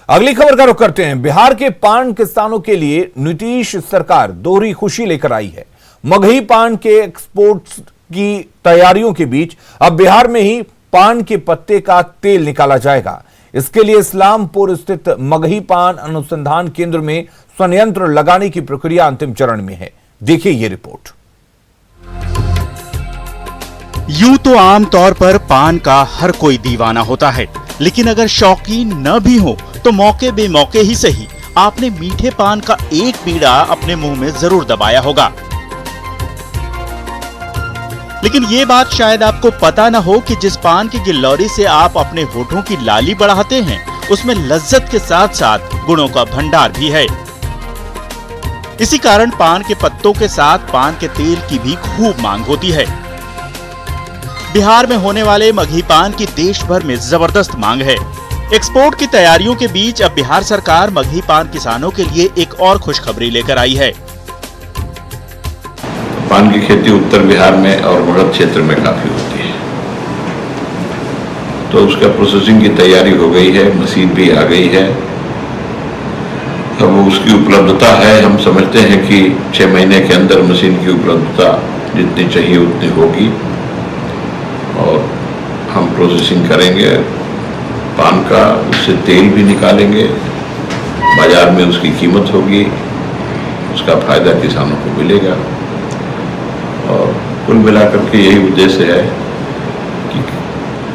अगली खबर का रुख करते हैं। बिहार के पान किसानों के लिए नीतीश सरकार दोहरी खुशी लेकर आई है। मगही पान के एक्सपोर्ट की तैयारियों के बीच अब बिहार में ही पान के पत्ते का तेल निकाला जाएगा। इसके लिए इस्लामपुर स्थित मगही पान अनुसंधान केंद्र में संयंत्र लगाने की प्रक्रिया अंतिम चरण में है। देखिए ये रिपोर्ट। यूं तो आमतौर पर पान का हर कोई दीवाना होता है, लेकिन अगर शौकीन न भी हो तो मौके बेमौके ही सही आपने मीठे पान का एक बीड़ा अपने मुंह में जरूर दबाया होगा। लेकिन ये बात शायद आपको पता न हो कि जिस पान की गिल्लौरी से आप अपने होठों की लाली बढ़ाते हैं, उसमें लज्जत के साथ साथ गुणों का भंडार भी है। इसी कारण पान के पत्तों के साथ पान के तेल की भी खूब मांग होती है। बिहार में होने वाले मगही पान की देश भर में जबरदस्त मांग है। एक्सपोर्ट की तैयारियों के बीच अब बिहार सरकार मगही पान किसानों के लिए एक और खुशखबरी लेकर आई है। पान की खेती उत्तर बिहार में और मगध क्षेत्र में काफी होती है, तो उसका प्रोसेसिंग की तैयारी हो गई है, मशीन भी आ गई है। अब उसकी उपलब्धता है, हम समझते हैं कि 6 महीने के अंदर मशीन की उपलब्धता जितनी चाहिए उतनी होगी और हम प्रोसेसिंग करेंगे पान का, उससे तेल भी निकालेंगे, बाजार में उसकी कीमत होगी, उसका फायदा किसानों को मिलेगा। और कुल मिलाकर के यही उद्देश्य है कि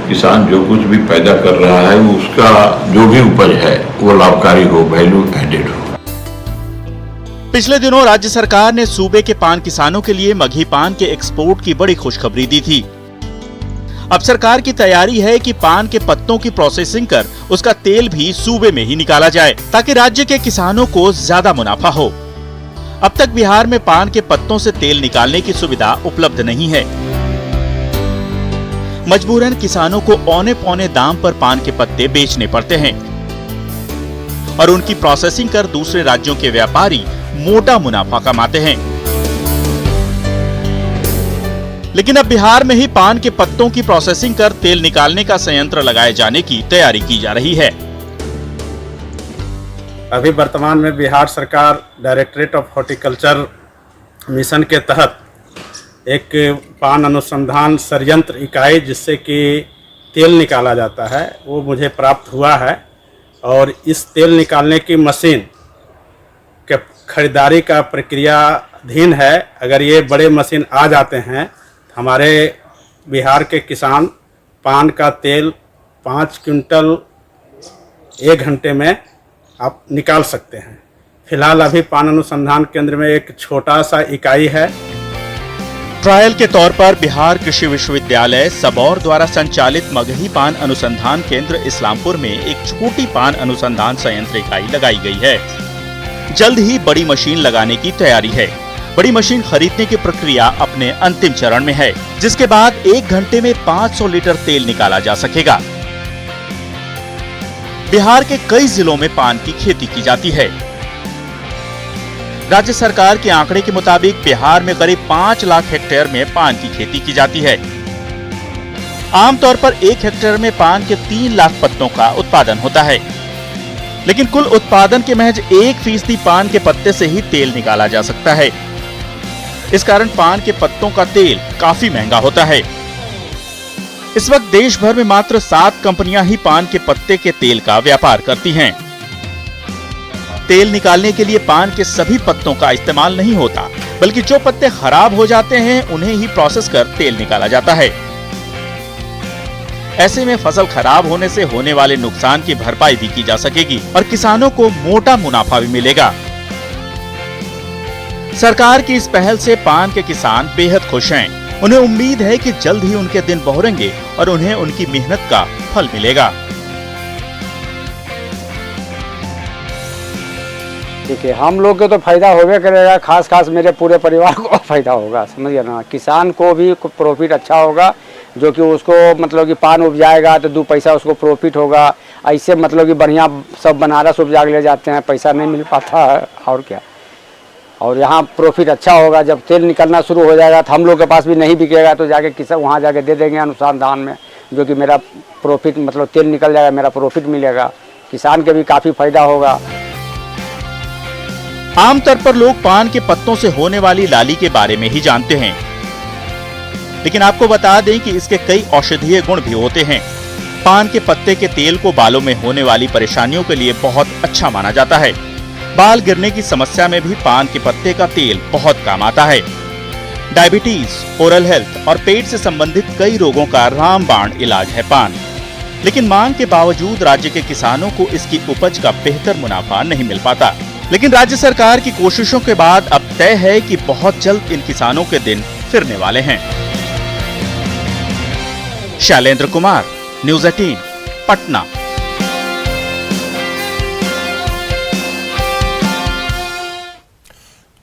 किसान जो कुछ भी पैदा कर रहा है वो उसका जो भी उपज है वो लाभकारी हो, वैल्यू एडेड हो। पिछले दिनों राज्य सरकार ने सूबे के पान किसानों के लिए मगही पान के एक्सपोर्ट की बड़ी खुशखबरी दी थी। अब सरकार की तैयारी है कि पान के पत्तों की प्रोसेसिंग कर उसका तेल भी सूबे में ही निकाला जाए, ताकि राज्य के किसानों को ज्यादा मुनाफा हो। अब तक बिहार में पान के पत्तों से तेल निकालने की सुविधा उपलब्ध नहीं है। मजबूरन किसानों को औने पौने दाम पर पान के पत्ते बेचने पड़ते हैं और उनकी प्रोसेसिंग कर दूसरे राज्यों के व्यापारी मोटा मुनाफा कमाते हैं। लेकिन अब बिहार में ही पान के पत्तों की प्रोसेसिंग कर तेल निकालने का संयंत्र लगाए जाने की तैयारी की जा रही है। अभी वर्तमान में बिहार सरकार डायरेक्टरेट ऑफ हॉर्टिकल्चर मिशन के तहत एक पान अनुसंधान संयंत्र इकाई जिससे कि तेल निकाला जाता है वो मुझे प्राप्त हुआ है और इस तेल निकालने की मशीन के खरीदारी का प्रक्रियाधीन है। अगर ये बड़े मशीन आ जाते हैं हमारे बिहार के किसान पान का तेल 5 क्विंटल 1 घंटे में आप निकाल सकते हैं। फिलहाल अभी पान अनुसंधान केंद्र में एक छोटा सा इकाई है। ट्रायल के तौर पर बिहार कृषि विश्वविद्यालय सबौर द्वारा संचालित मगही पान अनुसंधान केंद्र इस्लामपुर में एक छोटी पान अनुसंधान संयंत्र इकाई लगाई गई है। जल्द ही बड़ी मशीन लगाने की तैयारी है। बड़ी मशीन खरीदने की प्रक्रिया अपने अंतिम चरण में है, जिसके बाद 1 घंटे में 500 लीटर तेल निकाला जा सकेगा। बिहार के कई जिलों में पान की खेती की जाती है। राज्य सरकार के आंकड़े के मुताबिक बिहार में करीब 5 लाख हेक्टेयर में पान की खेती की जाती है। आमतौर पर 1 हेक्टेयर में पान के 3 लाख पत्तों का उत्पादन होता है, लेकिन कुल उत्पादन के महज 1% पान के पत्ते से ही तेल निकाला जा सकता है। इस कारण पान के पत्तों का तेल काफी महंगा होता है। इस वक्त देश भर में मात्र 7 कंपनियां ही पान के पत्ते के तेल का व्यापार करती हैं। तेल निकालने के लिए पान के सभी पत्तों का इस्तेमाल नहीं होता, बल्कि जो पत्ते खराब हो जाते हैं उन्हें ही प्रोसेस कर तेल निकाला जाता है। ऐसे में फसल खराब होने से होने वाले नुकसान की भरपाई भी की जा सकेगी और किसानों को मोटा मुनाफा भी मिलेगा। सरकार की इस पहल से पान के किसान बेहद खुश हैं। उन्हें उम्मीद है कि जल्द ही उनके दिन बहुरेंगे और उन्हें उनकी मेहनत का फल मिलेगा। ठीक है, हम लोग को तो फायदा होगा करेगा, खास मेरे पूरे परिवार को फायदा होगा, समझिए ना। किसान को भी प्रॉफिट अच्छा होगा, जो कि उसको मतलब कि पान उपजाएगा तो 2 पैसा उसको प्रॉफिट होगा। ऐसे मतलब कि बढ़िया सब बनारस उपजा के ले जाते हैं, पैसा नहीं मिल पाता है और क्या। और यहाँ प्रॉफिट अच्छा होगा। जब तेल निकलना शुरू हो जाएगा तो हम लोग के पास भी नहीं बिकेगा तो जाके किसान वहाँ जाके दे देंगे अनुसंधान में, जो कि मेरा प्रॉफिट मतलब तेल निकल जाएगा, मेरा प्रॉफिट मिलेगा। किसान के भी काफ़ी फायदा होगा। आमतौर पर लोग पान के पत्तों से होने वाली लाली के बारे में ही जानते हैं, लेकिन आपको बता दें कि इसके कई औषधीय गुण भी होते हैं। पान के पत्ते के तेल को बालों में होने वाली परेशानियों के लिए बहुत अच्छा माना जाता है। बाल गिरने की समस्या में भी पान के पत्ते का तेल बहुत काम आता है। डायबिटीज, ओरल हेल्थ और पेट से संबंधित कई रोगों का रामबाण इलाज है पान। लेकिन मांग के बावजूद राज्य के किसानों को इसकी उपज का बेहतर मुनाफा नहीं मिल पाता। लेकिन राज्य सरकार की कोशिशों के बाद अब तय है कि बहुत जल्द इन किसानों के दिन फिरने वाले हैं। शैलेंद्र कुमार, न्यूज़ 18, पटना।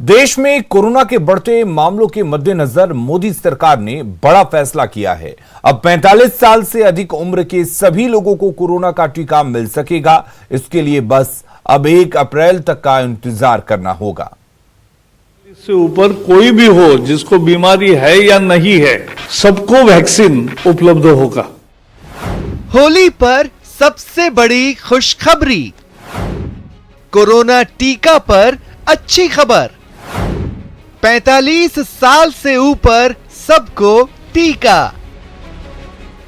देश में कोरोना के बढ़ते मामलों के मद्देनजर मोदी सरकार ने बड़ा फैसला किया है। अब 45 साल से अधिक उम्र के सभी लोगों को कोरोना का टीका मिल सकेगा। इसके लिए बस अब 1 अप्रैल तक का इंतजार करना होगा। इससे ऊपर कोई भी हो जिसको बीमारी है या नहीं है, सबको वैक्सीन उपलब्ध होगा। होली पर सबसे बड़ी खुशखबरी, कोरोना टीका पर अच्छी खबर। 45 साल से ऊपर सबको टीका।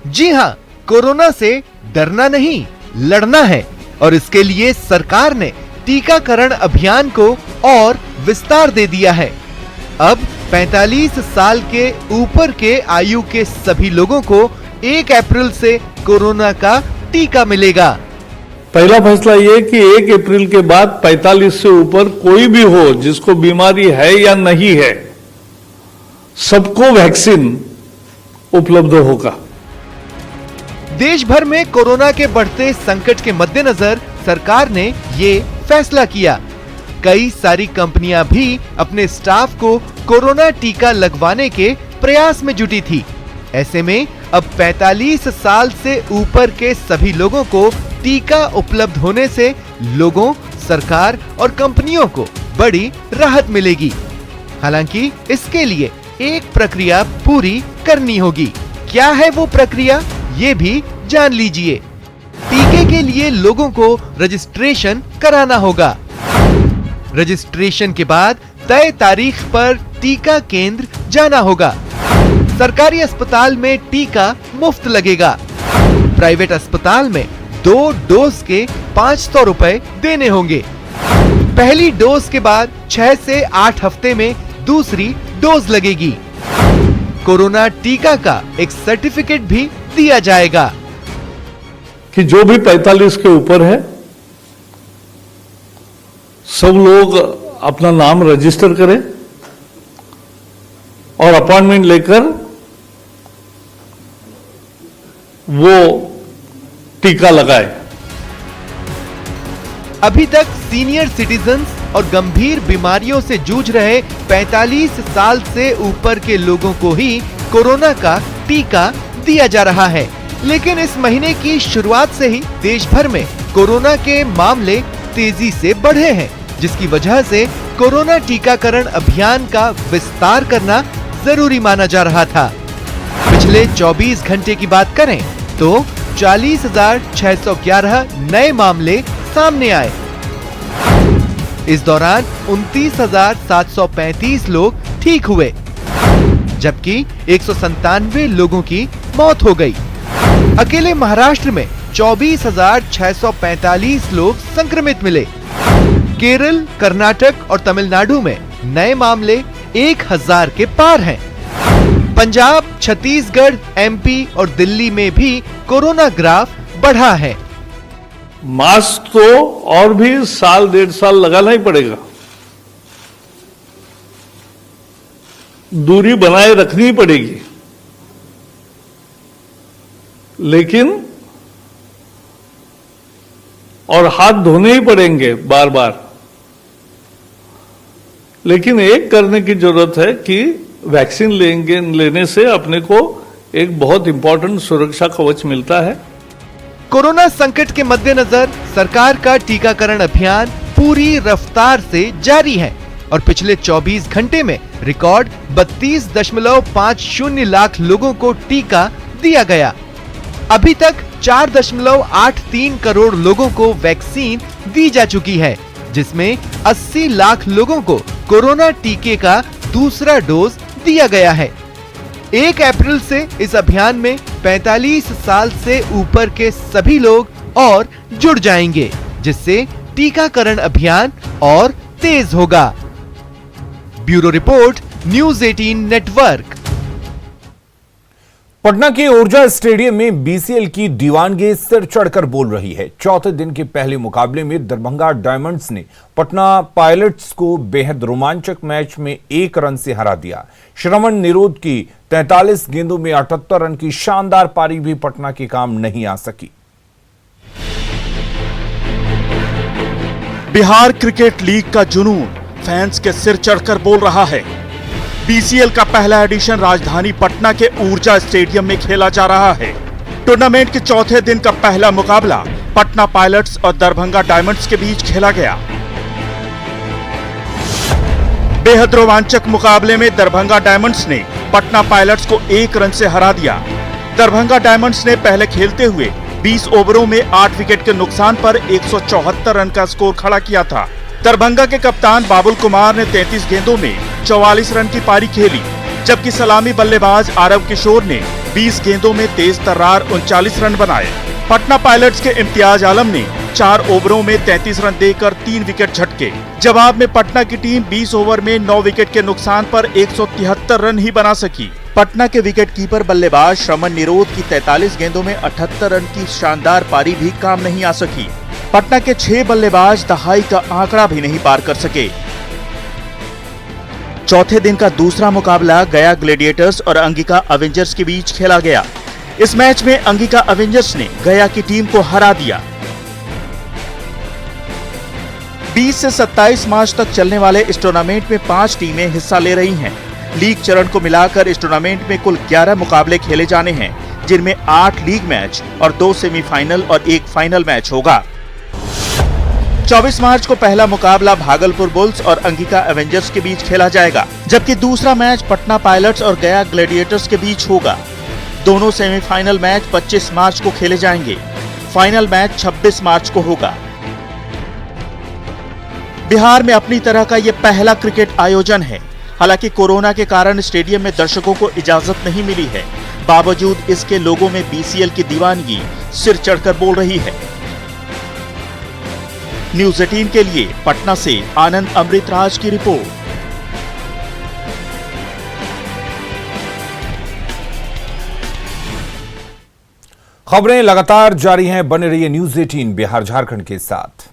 जी हां, कोरोना से डरना नहीं, लड़ना है और इसके लिए सरकार ने टीकाकरण अभियान को और विस्तार दे दिया है। अब 45 साल के ऊपर के आयु के सभी लोगों को 1 अप्रैल से कोरोना का टीका मिलेगा। पहला फैसला ये कि 1 अप्रैल के बाद 45 से ऊपर कोई भी हो जिसको बीमारी है या नहीं है, सबको वैक्सीन उपलब्ध होगा। देश भर में कोरोना के बढ़ते संकट के मद्देनजर सरकार ने ये फैसला किया। कई सारी कंपनियां भी अपने स्टाफ को कोरोना टीका लगवाने के प्रयास में जुटी थी। ऐसे में अब 45 साल से ऊपर के सभी लोगों को टीका उपलब्ध होने से लोगों, सरकार और कंपनियों को बड़ी राहत मिलेगी। हालांकि इसके लिए एक प्रक्रिया पूरी करनी होगी। क्या है वो प्रक्रिया, ये भी जान लीजिए। टीके के लिए लोगों को रजिस्ट्रेशन कराना होगा। रजिस्ट्रेशन के बाद तय तारीख पर टीका केंद्र जाना होगा। सरकारी अस्पताल में टीका मुफ्त लगेगा। प्राइवेट अस्पताल में 2 डोज के 500 रुपए देने होंगे। पहली डोज के बाद 6 से 8 हफ्ते में दूसरी डोज लगेगी। कोरोना टीका का एक सर्टिफिकेट भी दिया जाएगा कि जो भी 45 के ऊपर है, सब लोग अपना नाम रजिस्टर करें और अपॉइंटमेंट लेकर वो टीका लगाए। अभी तक सीनियर सिटीजन्स और गंभीर बीमारियों से जूझ रहे 45 साल से ऊपर के लोगों को ही कोरोना का टीका दिया जा रहा है। लेकिन इस महीने की शुरुआत से ही देश भर में कोरोना के मामले तेजी से बढ़े हैं, जिसकी वजह से कोरोना टीकाकरण अभियान का विस्तार करना जरूरी माना जा रहा था। पिछले 24 घंटे की बात करें तो 40,611 नए मामले सामने आए। इस दौरान 29,735 लोग ठीक हुए, जबकि 197 लोगों की मौत हो गई। अकेले महाराष्ट्र में 24,645 लोग संक्रमित मिले। केरल, कर्नाटक और तमिलनाडु में नए मामले 1,000 के पार हैं। पंजाब, छत्तीसगढ़, एमपी और दिल्ली में भी कोरोना ग्राफ बढ़ा है। मास्क तो और भी 1.5 साल लगाना ही पड़ेगा। दूरी बनाए रखनी पड़ेगी, लेकिन और हाथ धोने ही पड़ेंगे बार बार। लेकिन एक करने की जरूरत है कि वैक्सीन लेने से अपने को एक बहुत इंपॉर्टेंट सुरक्षा कवच मिलता है। कोरोना संकट के मद्देनजर सरकार का टीकाकरण अभियान पूरी रफ्तार से जारी है और पिछले 24 घंटे में रिकॉर्ड 32.50 लाख लोगों को टीका दिया गया। अभी तक 4.83 करोड़ लोगों को वैक्सीन दी जा चुकी है, जिसमें 80 लाख लोगों को कोरोना टीके का दूसरा डोज दिया गया है। 1 अप्रैल से इस अभियान में 45 साल से ऊपर के सभी लोग और जुड़ जाएंगे, जिससे टीकाकरण अभियान और तेज होगा। Bureau report, news 18 network. Patna के ऊर्जा स्टेडियम में बीसीएल की दीवानगी सिर चढ़कर बोल रही है। चौथे दिन के पहले मुकाबले में दरभंगा डायमंड्स ने पटना पायलट्स को बेहद रोमांचक मैच में 1 रन से हरा दिया। श्रवण निरोध की 43 गेंदों में 78 रन की शानदार पारी भी पटना के काम नहीं आ सकी। बिहार क्रिकेट लीग का जुनून फैंस के सिर चढ़कर बोल रहा है। बीसीएल का पहला एडिशन राजधानी पटना के ऊर्जा स्टेडियम में खेला जा रहा है। टूर्नामेंट के चौथे दिन का पहला मुकाबला पटना पायलट्स और दरभंगा डायमंड्स के बीच खेला गया। बेहद रोमांचक मुकाबले में दरभंगा डायमंड्स ने पटना पायलट्स को 1 रन से हरा दिया। दरभंगा डायमंड्स ने पहले खेलते हुए 20 ओवरों में 8 विकेट के नुकसान पर 174 रन का स्कोर खड़ा किया था। दरभंगा के कप्तान बाबुल कुमार ने 33 गेंदों में 44 रन की पारी खेली, जबकि सलामी बल्लेबाज आरव किशोर ने 20 गेंदों में तेज तर्रार 39 रन बनाए। पटना पायलट्स के इम्तियाज आलम ने 4 ओवरों में 33 रन देकर 3 विकेट झटके। जवाब में पटना की टीम 20 ओवर में 9 विकेट के नुकसान पर 173 रन ही बना सकी। पटना के विकेटकीपर बल्लेबाज श्रवण निरोध की 43 गेंदों में 78 रन की शानदार पारी भी काम नहीं आ सकी। पटना के 6 बल्लेबाज दहाई का आंकड़ा भी नहीं पार कर सके। चौथे दिन का दूसरा मुकाबला गया ग्लैडिएटर्स और अंगिका एवेंजर्स के बीच खेला गया। इस मैच में अंगिका एवेंजर्स ने गया की टीम को हरा दिया। 20 से 27 मार्च तक चलने वाले इस टूर्नामेंट में 5 टीमें हिस्सा ले रही हैं। लीग चरण को मिलाकर इस टूर्नामेंट में कुल 11 मुकाबले खेले जाने हैं, जिनमें 8 लीग मैच और 2 सेमीफाइनल और 1 फाइनल मैच होगा। 24 मार्च को पहला मुकाबला भागलपुर बुल्स और अंगिका एवेंजर्स के बीच खेला जाएगा, जबकि दूसरा मैच पटना पायलट्स और गया ग्लैडिएटर्स के बीच होगा। दोनों सेमीफाइनल मैच 25 मार्च को खेले जाएंगे। फाइनल मैच 26 मार्च को होगा। बिहार में अपनी तरह का यह पहला क्रिकेट आयोजन है। हालांकि कोरोना के कारण स्टेडियम में दर्शकों को इजाजत नहीं मिली है, बावजूद इसके लोगों में बीसीएल की दीवानगी सिर चढ़कर बोल रही है। न्यूज़ 18 के लिए पटना से आनंद अमृतराज की रिपोर्ट। खबरें लगातार जारी हैं, बने रहिए न्यूज़ 18 बिहार झारखंड के साथ।